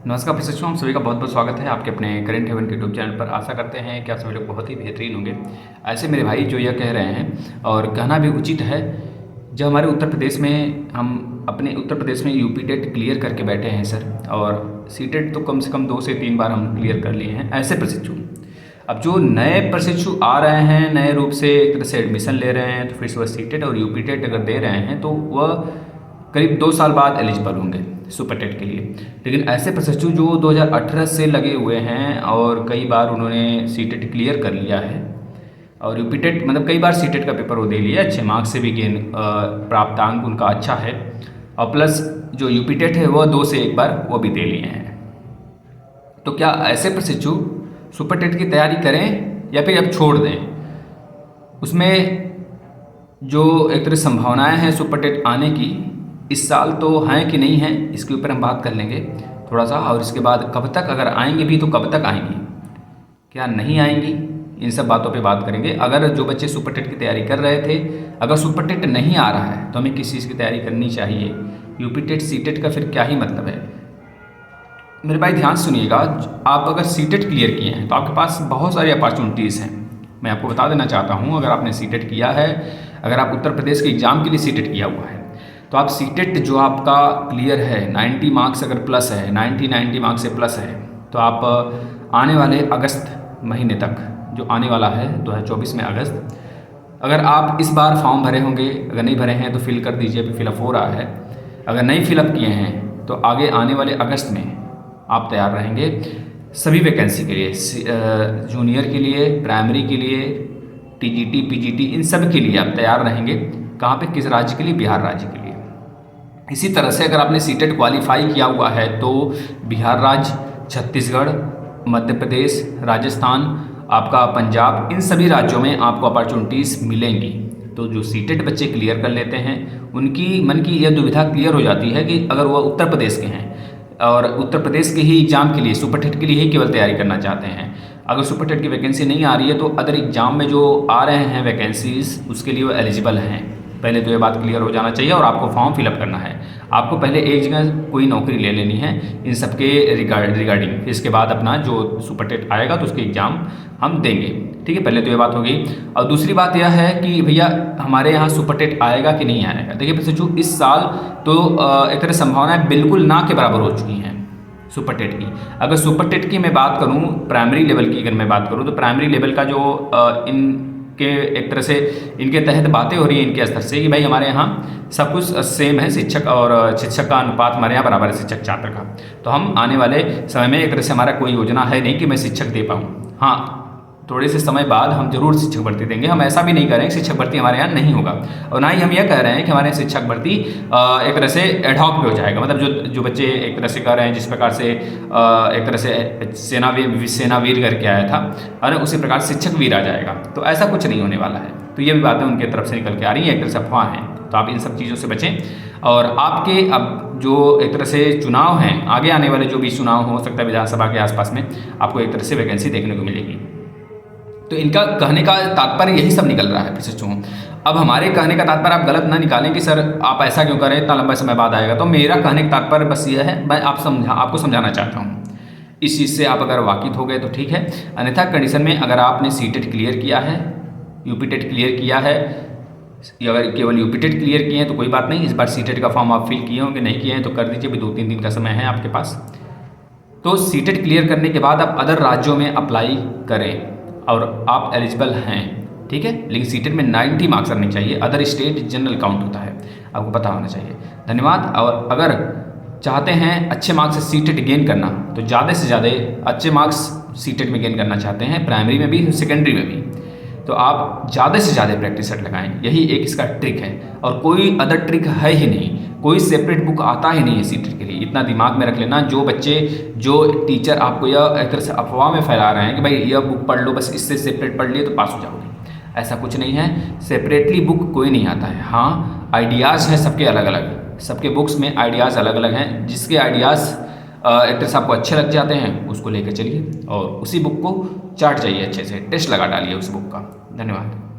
नमस्कार प्रशिक्षुओं, हम सभी का बहुत बहुत स्वागत है आपके अपने करेंट हेवन के यूट्यूब चैनल पर। आशा करते हैं कि आप सभी लोग बहुत ही बेहतरीन होंगे। ऐसे मेरे भाई जो यह कह रहे हैं और कहना भी उचित है, जब हमारे उत्तर प्रदेश में हम अपने उत्तर प्रदेश में यूपी टेट क्लियर करके बैठे हैं सर, और सी टेट तो कम से कम 2 से 3 बार हम क्लियर कर लिए हैं ऐसे प्रशिक्षु। अब जो नए प्रशिक्षु आ रहे हैं, नए रूप से एक तरह से एडमिशन ले रहे हैं, तो फिर से वह सी टेट और यूपी टेट अगर दे रहे हैं तो वह करीब 2 साल बाद एलिजिबल होंगे सुपर टेट के लिए। लेकिन ऐसे प्रशिक्षु जो 2018 से लगे हुए हैं और कई बार उन्होंने सी टेट क्लियर कर लिया है और यूपी टेट मतलब कई बार सी टेट का पेपर वो दे लिया, अच्छे मार्क्स से भी गेन प्राप्तांक उनका अच्छा है, और प्लस जो यूपी टेट है वह 2 से 1 बार वो भी दे लिए हैं। तो क्या ऐसे प्रशिक्षु सुपर टेट की तैयारी करें या फिर अब छोड़ दें? उसमें जो एक तरह संभावनाएं हैं सुपर टेट आने की इस साल तो हैं कि नहीं हैं, इसके ऊपर हम बात कर लेंगे थोड़ा सा। और इसके बाद कब तक, अगर आएंगी भी तो कब तक आएंगी, क्या नहीं आएंगी, इन सब बातों पे बात करेंगे। अगर जो बच्चे सुपर टेट की तैयारी कर रहे थे, अगर सुपर टेट नहीं आ रहा है तो हमें किस चीज़ की तैयारी करनी चाहिए, यूपी टेट सी टेट का फिर क्या ही मतलब है। मेरे भाई ध्यान सुनिएगा, आप अगर सी टेट क्लियर किए हैं तो आपके पास बहुत सारी अपॉर्चुनिटीज़ हैं। मैं आपको बता देना चाहता हूँ, अगर आपने सी टेट किया है, अगर आप उत्तर प्रदेश के एग्ज़ाम के लिए सी टेट किया हुआ है, तो आप सी टेट जो आपका क्लियर है 90 मार्क्स अगर प्लस है, 90 मार्क्स से प्लस है, तो आप आने वाले अगस्त महीने तक, जो आने वाला है 2024 में अगस्त, अगर आप इस बार फॉर्म भरे होंगे, अगर नहीं भरे हैं तो फिल कर दीजिए, अभी फिलअप हो रहा है। अगर नहीं फिलअप किए हैं तो आगे आने वाले अगस्त में आप तैयार रहेंगे सभी वैकेंसी के लिए, जूनियर के लिए, प्राइमरी के लिए, टीजीटी, पीजीटी, इन सब के लिए आप तैयार रहेंगे। कहाँ पे, किस राज्य के लिए? बिहार राज्य के लिए। इसी तरह से अगर आपने सी टेट क्वालिफाई किया हुआ है तो बिहार राज्य, छत्तीसगढ़, मध्य प्रदेश, राजस्थान, आपका पंजाब, इन सभी राज्यों में आपको अपॉर्चुनिटीज़ मिलेंगी। तो जो सी टेट बच्चे क्लियर कर लेते हैं उनकी मन की यह दुविधा क्लियर हो जाती है कि अगर वह उत्तर प्रदेश के हैं और उत्तर प्रदेश के ही एग्ज़ाम के लिए, सुपर टेट के लिए ही केवल तैयारी करना चाहते हैं, अगर सुपर टेट की वैकेंसी नहीं आ रही है तो अदर एग्ज़ाम में जो आ रहे हैं वैकेंसीज़ उसके लिए वो एलिजिबल हैं। पहले तो ये बात क्लियर हो जाना चाहिए। और आपको फॉर्म फिलअप करना है, आपको पहले एक जगह कोई नौकरी ले लेनी है इन सब के रिगार्डिंग। इसके बाद अपना जो सुपर टेट आएगा तो उसके एग्ज़ाम हम देंगे, ठीक है। पहले तो ये बात हो गई। और दूसरी बात यह है कि भैया हमारे यहाँ सुपर टेट आएगा कि नहीं आएगा। देखिए प्रशिक्षु, इस साल तो एक तरह संभावनाएं बिल्कुल ना के बराबर हो चुकी हैं सुपर टेट की। अगर सुपर टेट की मैं बात करूं, प्राइमरी लेवल की अगर मैं बात करूं, तो प्राइमरी लेवल का जो इनके एक तरह से इनके तहत बातें हो रही हैं इनके स्तर से कि भाई हमारे यहाँ सब कुछ सेम है, शिक्षक और शिक्षक का अनुपात हमारे यहाँ बराबर है शिक्षक छात्र का। तो हम आने वाले समय में एक तरह से हमारा कोई योजना है नहीं कि मैं शिक्षक दे पाऊँ। हाँ, थोड़े से समय बाद हम जरूर शिक्षक भर्ती देंगे। हम ऐसा भी नहीं कह रहे हैं कि शिक्षक भर्ती हमारे यहाँ नहीं होगा, और ना ही हम यह कह रहे हैं कि हमारे शिक्षक भर्ती एक तरह से एडहॉक पे हो जाएगा। मतलब जो बच्चे एक तरह से कह रहे हैं, जिस प्रकार से एक तरह से सेनावीर करके आया था और उसी प्रकार शिक्षक वीर आ जाएगा, तो ऐसा कुछ नहीं होने वाला है। तो ये भी बातें उनकी तरफ से निकल के आ रही हैं, एक तरह से अफवाह हैं। तो आप इन सब चीज़ों से बचें। और आपके अब जो एक तरह से चुनाव हैं, आगे आने वाले जो भी चुनाव हो सकता है विधानसभा के आसपास में, आपको एक तरह से वैकेंसी देखने को मिलेगी। तो इनका कहने का तात्पर्य यही सब निकल रहा है प्रशिक्षुओं। अब हमारे कहने का तात्पर्य आप गलत ना निकालें कि सर आप ऐसा क्यों करें, इतना लंबा समय बाद आएगा। तो मेरा कहने का तात्पर्य बस यह है, मैं आपको समझाना चाहता हूँ। इस चीज़ से आप अगर वाकिफ हो गए तो ठीक है, अन्यथा कंडीशन में अगर आपने सी टेट क्लियर किया है, यूपी टेट क्लियर किया है, अगर केवल यूपी टेट क्लियर किए हैं तो कोई बात नहीं। इस बार सी टेट का फॉर्म आप फिल किए होंगे, नहीं किए हैं तो कर दीजिए, अभी 2-3 दिन का समय है आपके पास। तो सी टेट क्लियर करने के बाद आप अदर राज्यों में अप्लाई करें और आप एलिजिबल हैं, ठीक है। लेकिन सी टेट में 90 मार्क्स आने चाहिए, अदर स्टेट जनरल काउंट होता है, आपको पता होना चाहिए। धन्यवाद। और अगर चाहते हैं अच्छे मार्क्स से सी टेट गेन करना, तो ज़्यादा से ज़्यादा अच्छे मार्क्स सी टेट में गेन करना चाहते हैं, प्राइमरी में भी सेकेंडरी में भी, तो आप ज़्यादा से ज़्यादा प्रैक्टिस सेट लगाएं। यही एक इसका ट्रिक है, और कोई अदर ट्रिक है ही नहीं। कोई सेपरेट बुक आता ही नहीं है सी टेट के लिए, इतना दिमाग में रख लेना। जो टीचर आपको यह एक तरह से अफवाह में फैला रहे हैं कि भाई यह बुक पढ़ लो, बस इससे सेपरेट पढ़ लिए तो पास हो जाओगे, ऐसा कुछ नहीं है। सेपरेटली बुक कोई नहीं आता है। हाँ, आइडियाज़ हैं सबके अलग अलग, सबके बुक्स में आइडियाज़ अलग अलग हैं। जिसके आइडियाज़ एक तरह से आपको अच्छे लग जाते हैं उसको लेकर चलिए, और उसी बुक को चाट जाइए, अच्छे से टेस्ट लगा डालिए उस बुक का। धन्यवाद।